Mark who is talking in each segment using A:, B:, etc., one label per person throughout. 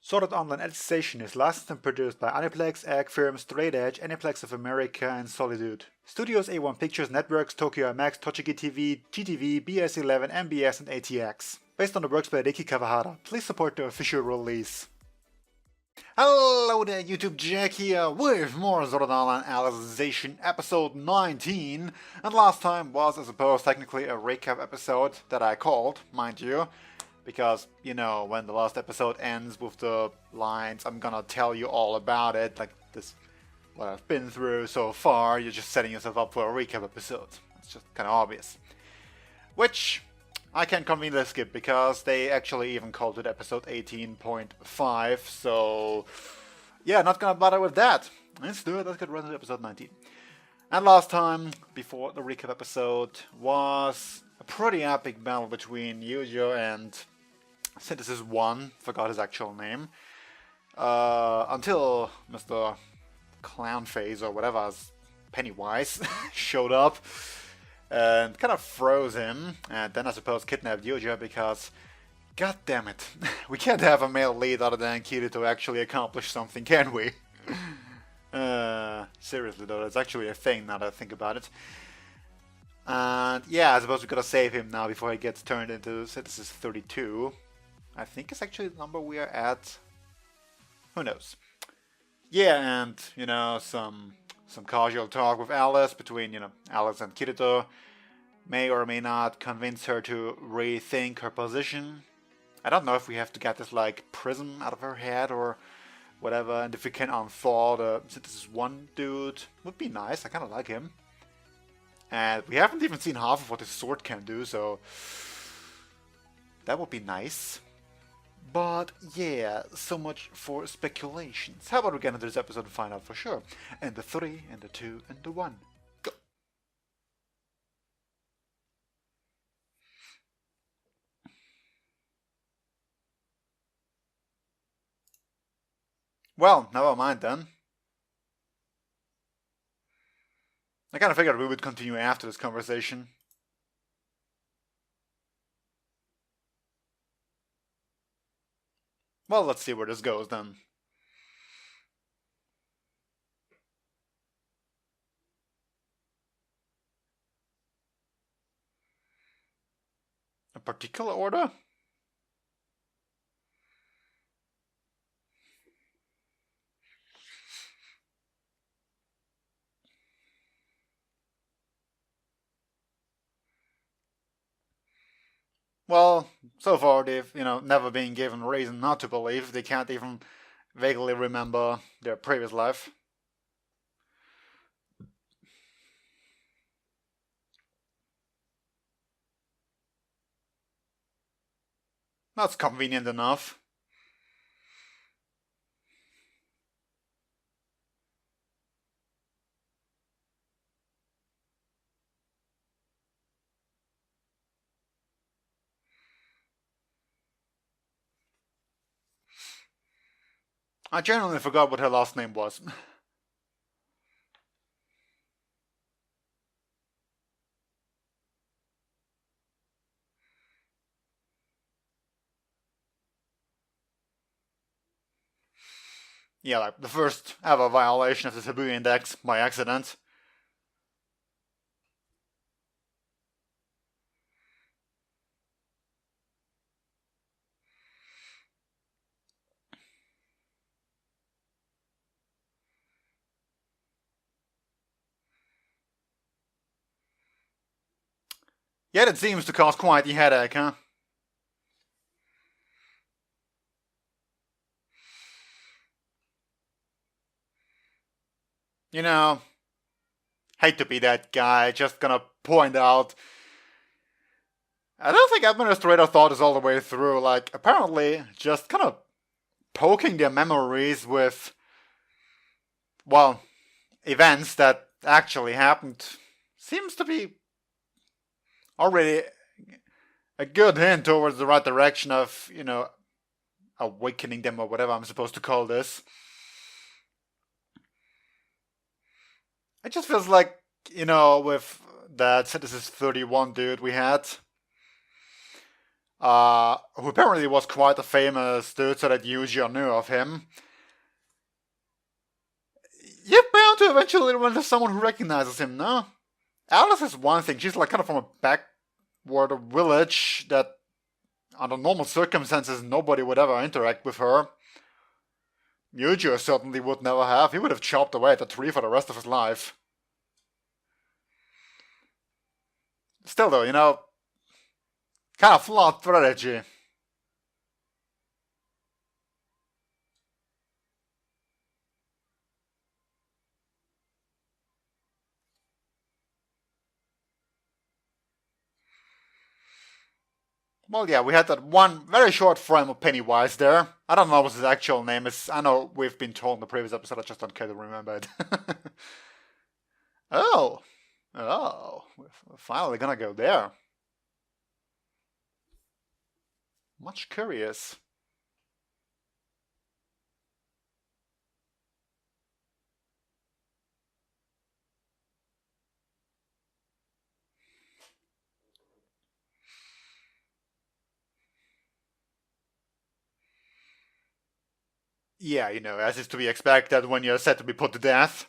A: Sword Art Online Alicization is licensed and produced by Aniplex, Egg Firm, Straight Edge, Aniplex of America, and Solitude. Studios A1 Pictures Networks, Tokyo MX, Tochigi TV, GTV, BS11, MBS, and ATX. Based on the works by Riki Kawahara. Please support the official release. Hello there, YouTube, Jack here with more Sword Art Online Alicization episode 19. And last time was, I suppose, technically a recap episode that I called, mind you. Because, you know, when the last episode ends with the lines, I'm gonna tell you all about it, like this, what I've been through so far, you're just setting yourself up for a recap episode. It's just kind of obvious. Which I can conveniently skip, because they actually even called it episode 18.5, so yeah, not gonna bother with that. Let's do it, let's get right into episode 19. And last time, before the recap episode, was a pretty epic battle between Eugeo and Synthesis 1, forgot his actual name, until Mr. Clownface or whatever, Pennywise, showed up and kind of froze him, and then I suppose kidnapped Eugeo because, god damn it, we can't have a male lead other than Kiryu to actually accomplish something, can we? Seriously though, that's actually a thing now that I think about it. And yeah, I suppose we gotta save him now before he gets turned into Synthesis 32. I think it's actually the number we are at. Who knows? Yeah, and you know, some casual talk with Alice between, you know, Alice and Kirito may or may not convince her to rethink her position. I don't know if we have to get this like prism out of her head or whatever, and if we can unthaw the Synthesis 1 dude, would be nice. I kind of like him. And we haven't even seen half of what his sword can do, so that would be nice. But yeah, so much for speculations. How about we get into this episode and find out for sure? And the 3, and the 2, and the 1. Go! Well, never mind then. I kind of figured we would continue after this conversation. Well, let's see where this goes then. A particular order? Well, so far they've, you know, never been given reason not to believe. They can't even vaguely remember their previous life. That's convenient enough. I genuinely forgot what her last name was. Yeah, like the first ever violation of the Taboo Index by accident. Yet it seems to cause quite the headache, huh? You know, hate to be that guy, just gonna point out, I don't think Administrator thought this all the way through. Like, apparently, just kind of poking their memories with, well, events that actually happened seems to be already a good hint towards the right direction of, you know, awakening them or whatever I'm supposed to call this. It just feels like, you know, with that Synthesis 31 dude we had, who apparently was quite a famous dude, so that Eugeo knew of him. You're bound to eventually run into someone who recognizes him, no? Alice is one thing, she's like kind of from a backward village that under normal circumstances nobody would ever interact with her. Eugeo certainly would never have, he would have chopped away at the tree for the rest of his life. Still though, you know, kind of flawed strategy. Well, yeah, we had that one very short frame of Pennywise there. I don't know what his actual name is. I know we've been told in the previous episode, I just don't care to remember it. Oh, we're finally gonna go there. Much curious. Yeah, you know, as is to be expected when you're set to be put to death.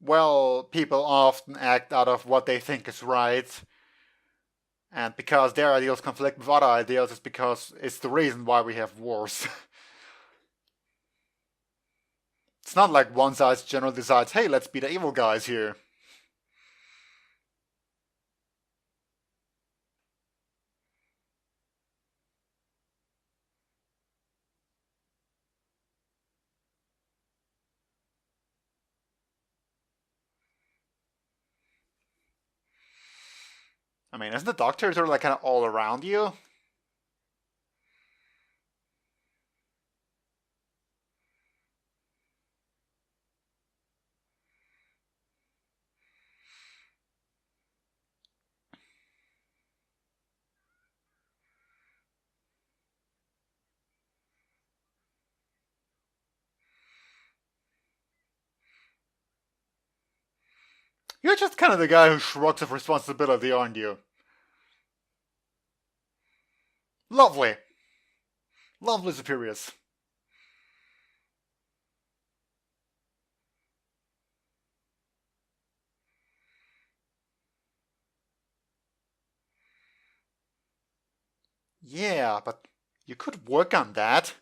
A: Well, people often act out of what they think is right. And because their ideals conflict with other ideals, it's because it's the reason why we have wars. It's not like one side generally decides, hey, let's be the evil guys here. I mean, isn't the doctor sort of like kind of all around you? You're just kind of the guy who shrugs off responsibility, aren't you? Lovely. Lovely superiors. Yeah, but you could work on that.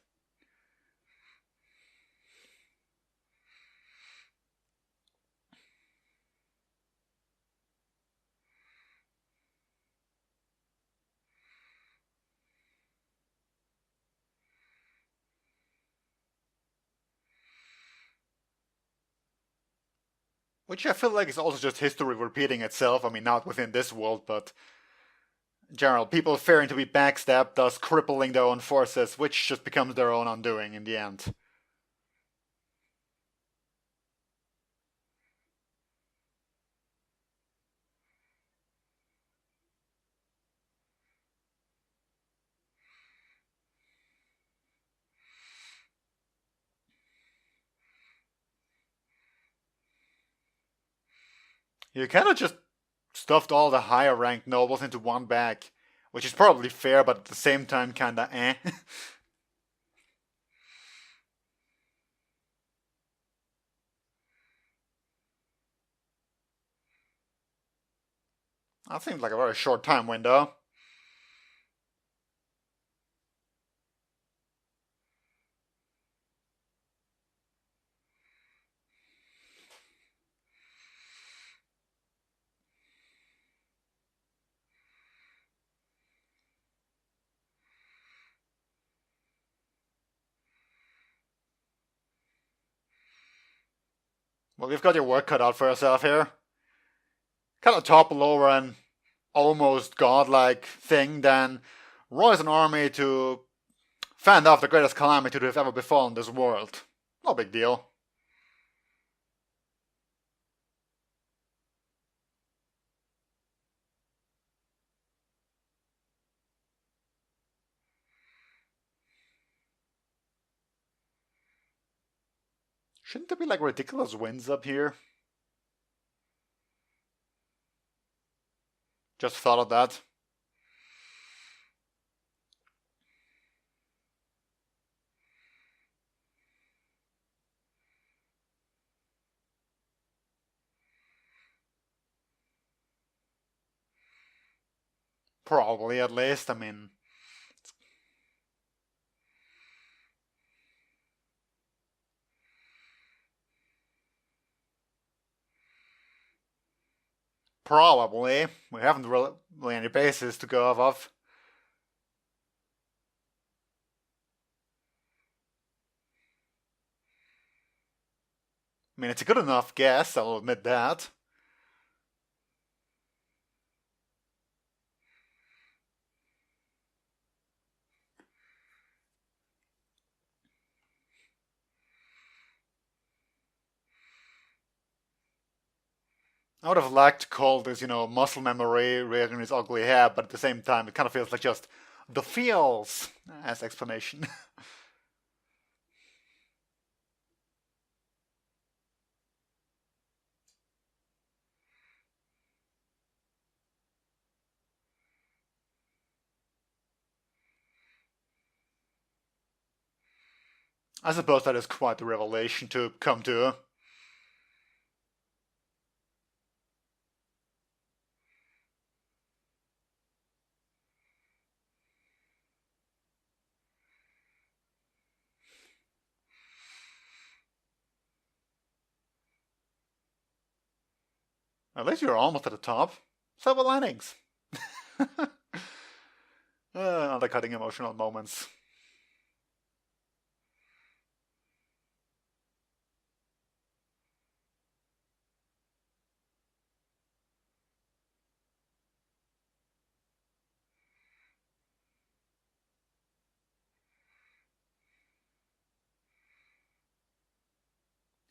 A: Which I feel like is also just history repeating itself. I mean, not within this world, but in general, people fearing to be backstabbed, thus crippling their own forces, which just becomes their own undoing in the end. You kind of just stuffed all the higher ranked nobles into one bag, which is probably fair, but at the same time kinda eh. That seems like a very short time window. Well, you've got your work cut out for yourself here. Kind of topple over an almost godlike thing, then rise an army to fend off the greatest calamity to have ever befallen this world. No big deal. Shouldn't there be like ridiculous wins up here? Just thought of that. Probably, at least. I mean, probably. We haven't really any bases to go off of. I mean, it's a good enough guess, I'll admit that. I would have liked to call this, muscle memory rearing his ugly hair, but at the same time, it kind of feels like just the feels as explanation. I suppose that is quite a revelation to come to. At least you're almost at the top. Silver linings. Undercutting emotional moments.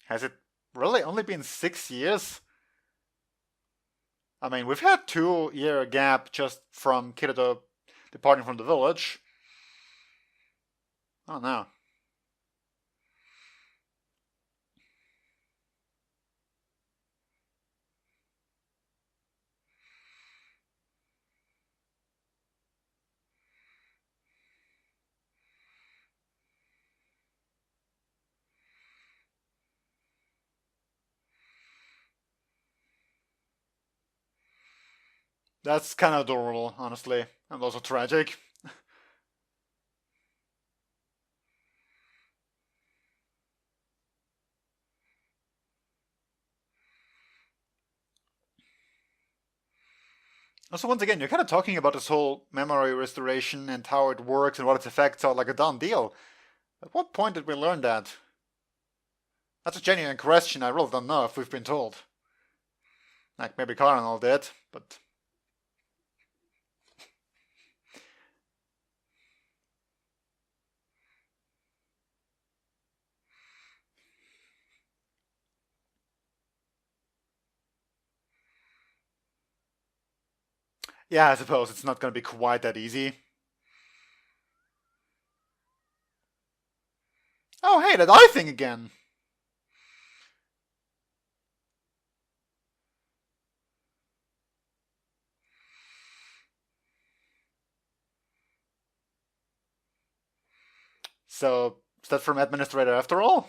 A: Has it really only been 6 years? I mean, we've had 2-year gap just from Kirito departing from the village. Oh no. That's kind of adorable, honestly, and also tragic. Also, once again, you're kind of talking about this whole memory restoration and how it works and what its effects are like a done deal. At what point did we learn that? That's a genuine question. I really don't know if we've been told. Like, maybe Cardinal did, but... Yeah, I suppose it's not going to be quite that easy. Oh, hey, that eye thing again! So, is that from Administrator after all?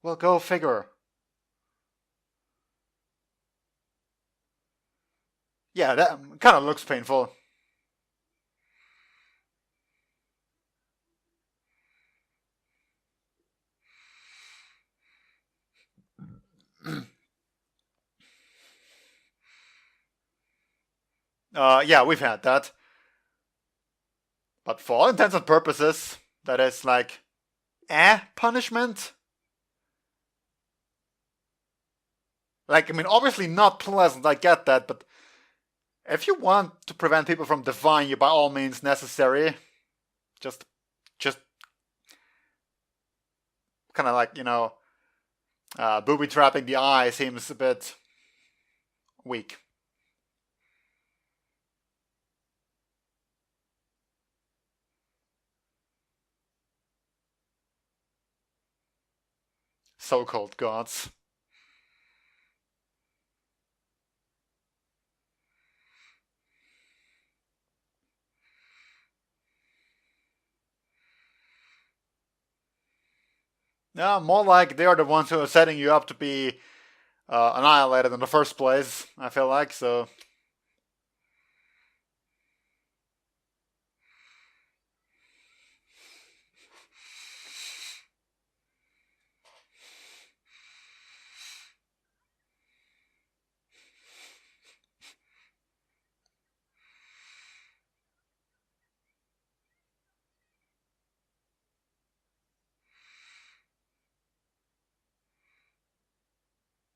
A: Well, go figure. Yeah, that kind of looks painful. Yeah, we've had that. But for all intents and purposes, that is like, punishment? Like, I mean, obviously not pleasant, I get that, but if you want to prevent people from defying you by all means necessary, just kind of like, booby trapping the eye seems a bit weak. so-called gods. Yeah, more like they are the ones who are setting you up to be annihilated in the first place, I feel like, so...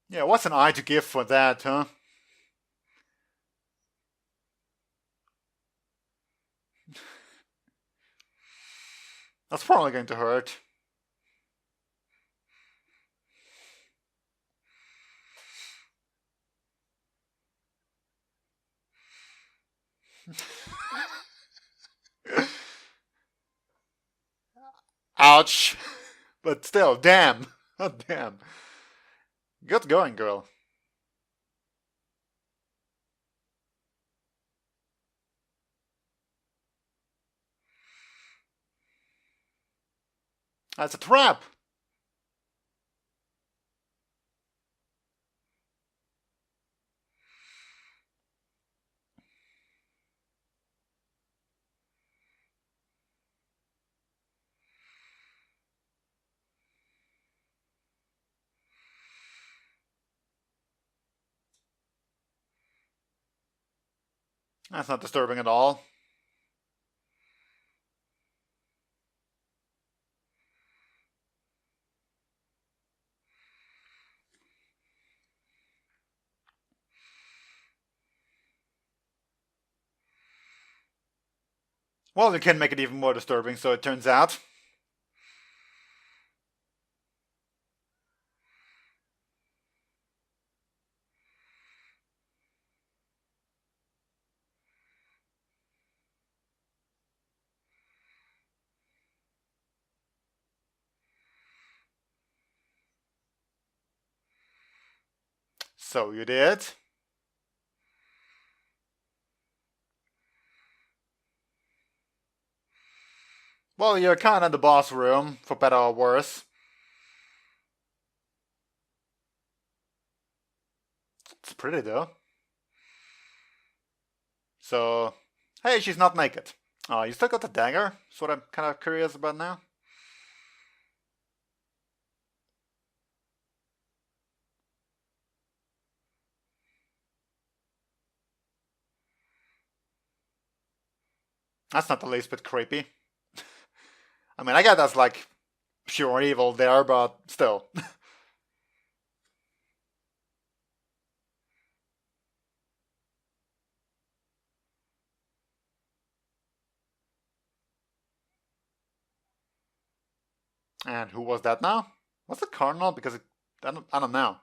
A: Yeah, what's an eye to give for that, huh? That's probably going to hurt. Ouch. But still, damn. Oh, damn. Good going, girl. That's a trap. That's not disturbing at all. Well, you can make it even more disturbing, so it turns out. So you did. Well, you're kind of in the boss room, for better or worse. It's pretty, though. So, hey, she's not naked. Oh, you still got the dagger? That's what I'm kind of curious about now. That's not the least bit creepy. I mean, I get that's like pure evil there, but still. And who was that now? Was it Cardinal? Because I don't know.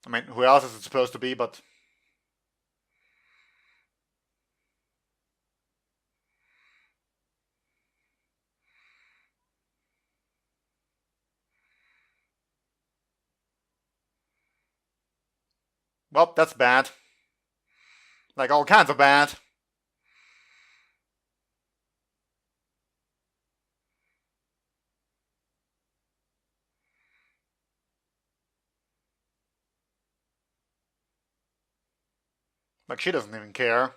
A: I mean, who else is it supposed to be? But well, that's bad. Like all kinds of bad. Like she doesn't even care.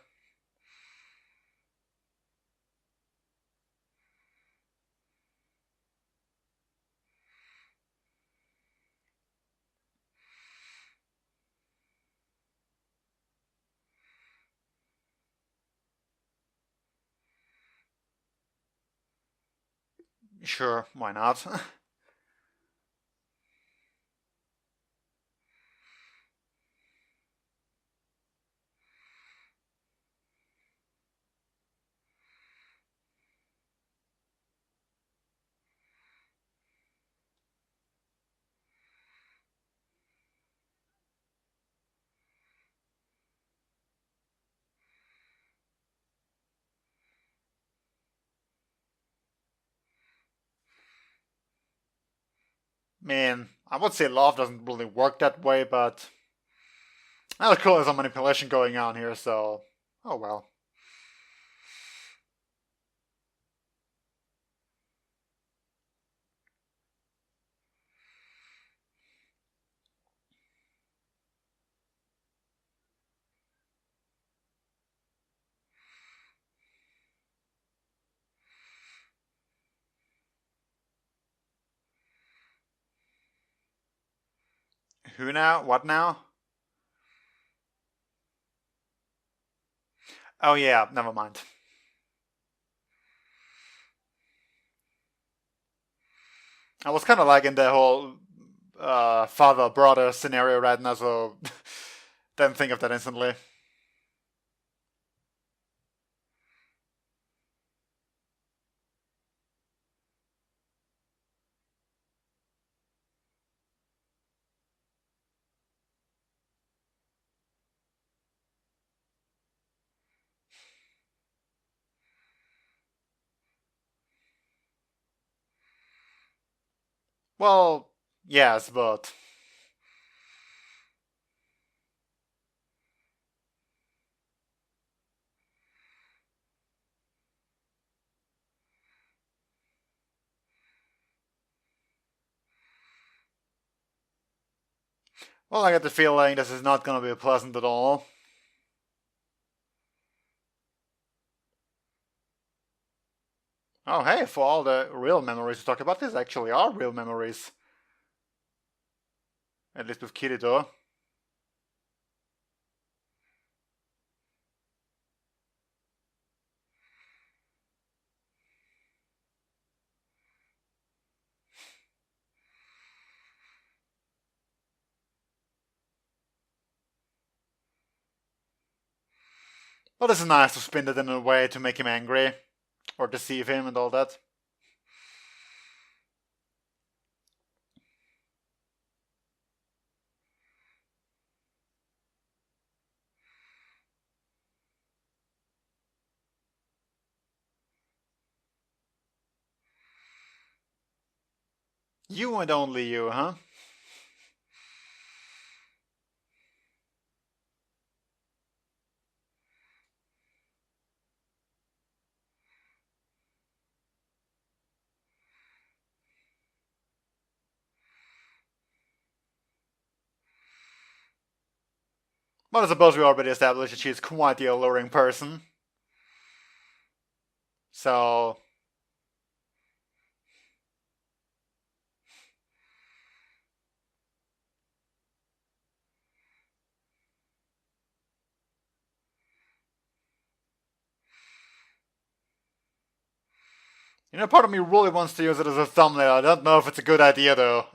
A: Sure, why not? mean, I would say love doesn't really work that way, but there's clearly some manipulation going on here, so oh well. Who now? What now? Oh yeah, never mind. I was kind of like in the whole father-brother scenario right now, so didn't think of that instantly. Well, yes, but well, I get the feeling this is not gonna be pleasant at all. Oh, hey, for all the real memories we talked about, these actually are real memories. At least with Kirito. Well, this is nice to spin it in a way to make him angry. Or deceive him and all that. You and only you, huh? But I suppose we already established that she's quite the alluring person. So, you know, part of me really wants to use it as a thumbnail. I don't know if it's a good idea though.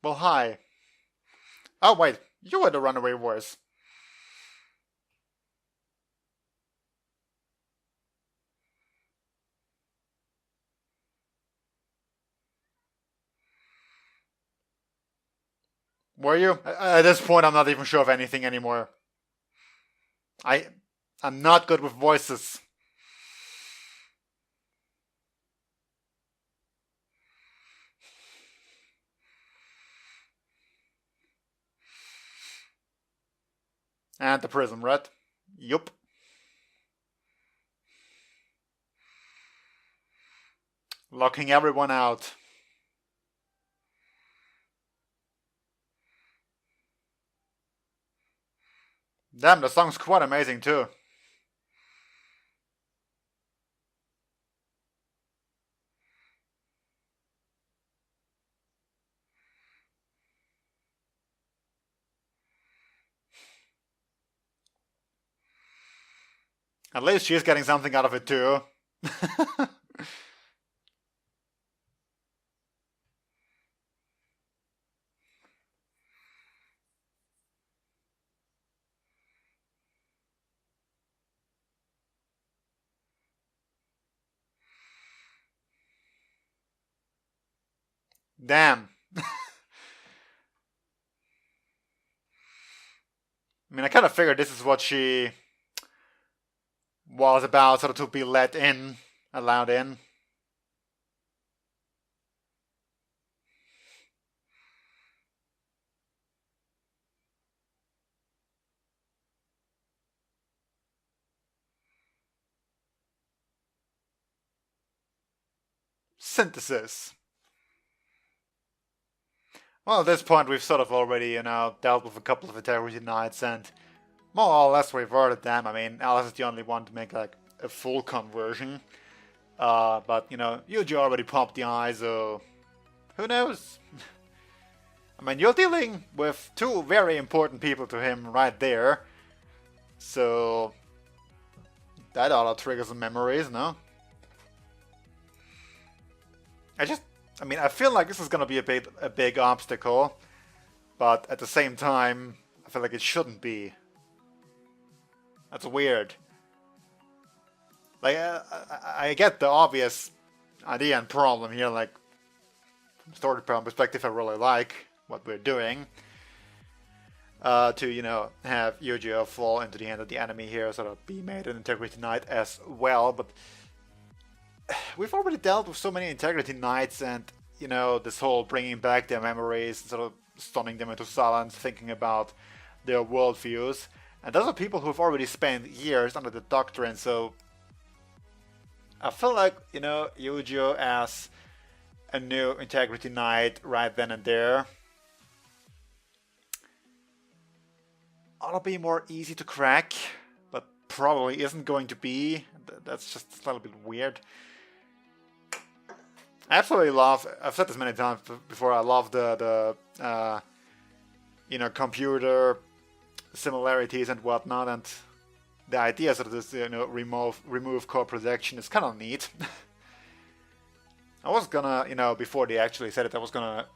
A: Well, hi. Oh, wait, you were the runaway voice. Were you? At this point, I'm not even sure of anything anymore. I'm not good with voices. And the prism, right? Yup. Locking everyone out. Damn, the song's quite amazing too. At least she's getting something out of it too. Damn. I mean, I kind of figured this is what she was about, sort of to be let in, allowed in. Synthesis. Well, at this point, we've sort of already, dealt with a couple of Integrity Knights, and more or less reverted them. I mean, Alice is the only one to make, like, a full conversion. But, Eugeo already popped the eye, so who knows? I mean, you're dealing with two very important people to him right there. So that ought to trigger some memories, no? I feel like this is gonna be a big obstacle, but at the same time, I feel like it shouldn't be. That's weird. Like, I get the obvious idea and problem here, like, from a story perspective, I really like what we're doing. To, have Eugeo fall into the hand of the enemy here, sort of be made an Integrity Knight as well, but we've already dealt with so many Integrity Knights, and, this whole bringing back their memories, sort of stunning them into silence, thinking about their worldviews. And those are people who've already spent years under the doctrine, so I feel like, Eugeo as a new Integrity Knight right then and there ought to be more easy to crack, but probably isn't going to be. That's just a little bit weird. I absolutely love, I've said this many times before, I love the computer similarities and whatnot, and the ideas of this, remove core projection is kind of neat. I was gonna, before they actually said it, I was gonna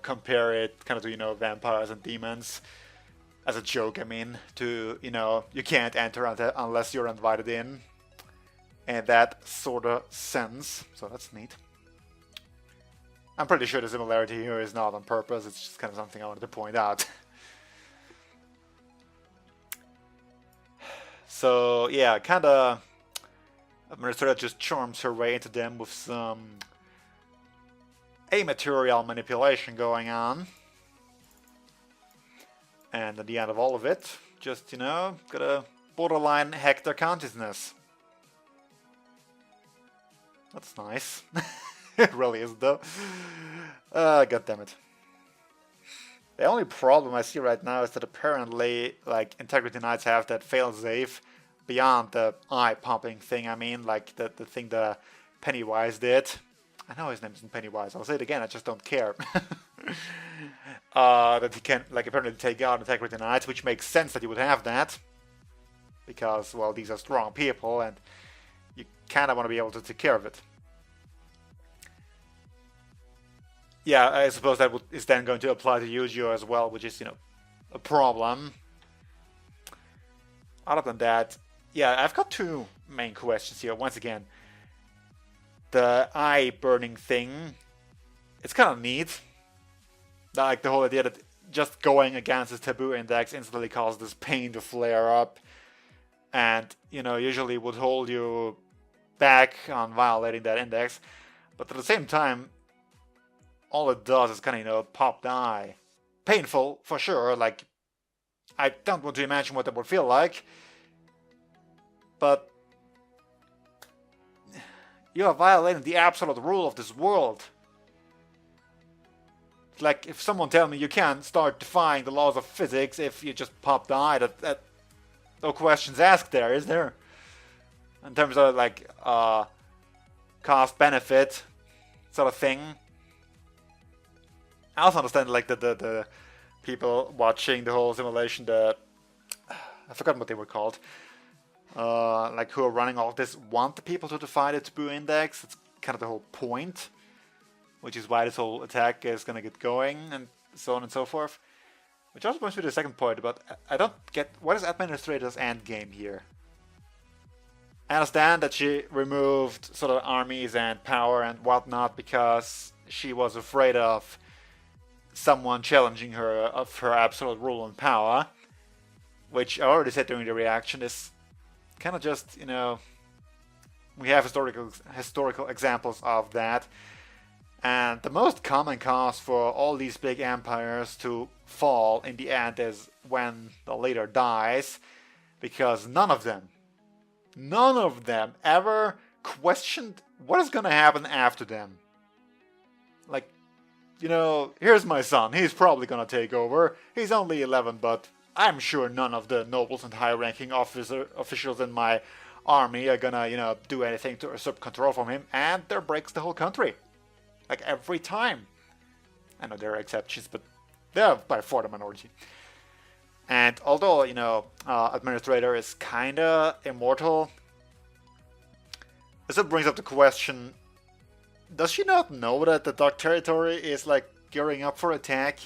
A: compare it kind of to, vampires and demons. As a joke, I mean, to, you can't enter unless you're invited in. And that sort of sense, so that's neat. I'm pretty sure the similarity here is not on purpose, it's just kind of something I wanted to point out. So, yeah, kinda Administrator just charms her way into them with some amatorial manipulation going on. And at the end of all of it, just, gotta borderline hack their consciousness. That's nice. It really is, though. God damn it. The only problem I see right now is that apparently, like, Integrity Knights have that failsafe beyond the eye-popping thing, I mean, like the thing that Pennywise did. I know his name isn't Pennywise, I'll say it again, I just don't care. That he can, like, apparently take out Integrity Knights, which makes sense that he would have that. Because, well, these are strong people, and you kind of want to be able to take care of it. Yeah, I suppose that is then going to apply to Eugeo as well, which is, a problem. Other than that, yeah, I've got two main questions here. Once again, the eye burning thing, it's kind of neat. Like the whole idea that just going against this Taboo index instantly causes this pain to flare up, and, usually would hold you back on violating that index. But at the same time, all it does is kind of, pop the eye. Painful, for sure, like, I don't want to imagine what that would feel like. But you are violating the absolute rule of this world. Like, if someone tells me you can't start defying the laws of physics if you just pop the eye, that no questions asked there, is there? In terms of, like, cost-benefit sort of thing. I also understand, like, the people watching the whole simulation, I forgot what they were called, like, who are running all of this, want the people to defy the Taboo index. It's kind of the whole point, which is why this whole attack is going to get going, and so on and so forth. Which also brings me to the second point, but I don't get, what is Administrator's endgame here? I understand that she removed sort of armies and power and whatnot because she was afraid of someone challenging her of her absolute rule and power, which I already said during the reaction is kind of just, you know, we have historical examples of that. And the most common cause for all these big empires to fall in the end is when the leader dies, because none of them ever questioned what is gonna happen after them. Like, you know, here's my son, he's probably gonna take over. He's only 11, but I'm sure none of the nobles and high-ranking officials in my army are gonna, you know, do anything to usurp control from him, and there breaks the whole country. Like, every time. I know there are exceptions, but they're by far the minority. And although, you know, Administrator is kinda immortal, this brings up the question, does she not know that the Dark Territory is, like, gearing up for attack?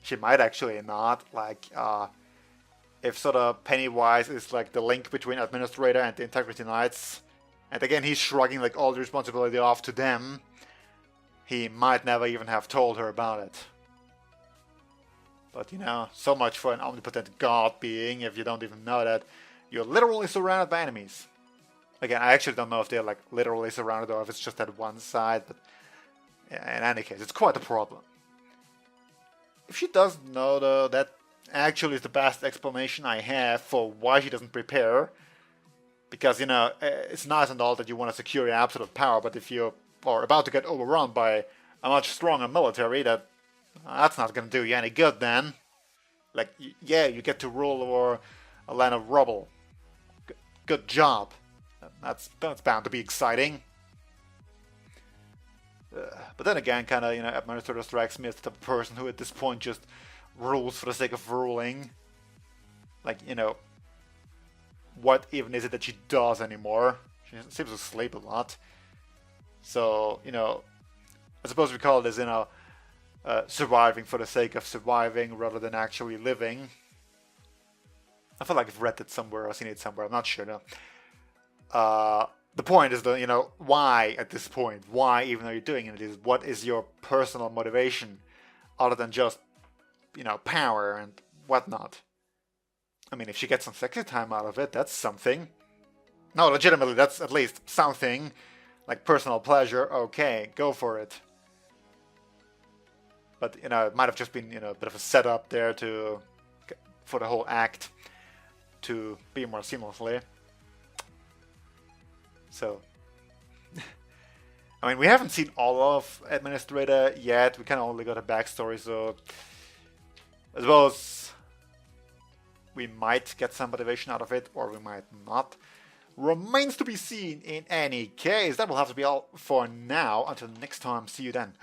A: She might actually not, like, if sort of Pennywise is, like, the link between Administrator and the Integrity Knights, and again, he's shrugging, like, all the responsibility off to them, he might never even have told her about it. But, you know, so much for an omnipotent god being if you don't even know that you're literally surrounded by enemies. Again, I actually don't know if they're, like, literally surrounded or if it's just at one side, but in any case, it's quite a problem. If she doesn't know, though, that actually is the best explanation I have for why she doesn't prepare. Because, you know, it's nice and all that you want to secure your absolute power, but if you are about to get overrun by a much stronger military, that's not going to do you any good then. Like, yeah, you get to rule over a land of rubble. Good job. That's bound to be exciting. But then again, kind of, you know, Administrator strikes me as the person who at this point just rules for the sake of ruling. Like, you know, what even is it that she does anymore? She seems to sleep a lot. So, you know, I suppose we call this, you know, surviving for the sake of surviving rather than actually living. I feel like I've read it somewhere or seen it somewhere, I'm not sure now. The point is that, you know, why at this point? Why, even though you're doing it, is what is your personal motivation other than just, you know, power and whatnot? I mean, if she gets some sexy time out of it, that's something. No, legitimately, that's at least something. Like personal pleasure, okay, go for it. But, you know, it might have just been, you know, a bit of a setup there for the whole act to be more seamlessly. So, I mean, we haven't seen all of Administrator yet. We kind of only got a backstory, so I suppose we might get some motivation out of it, or we might not. Remains to be seen in any case. That will have to be all for now. Until next time, see you then.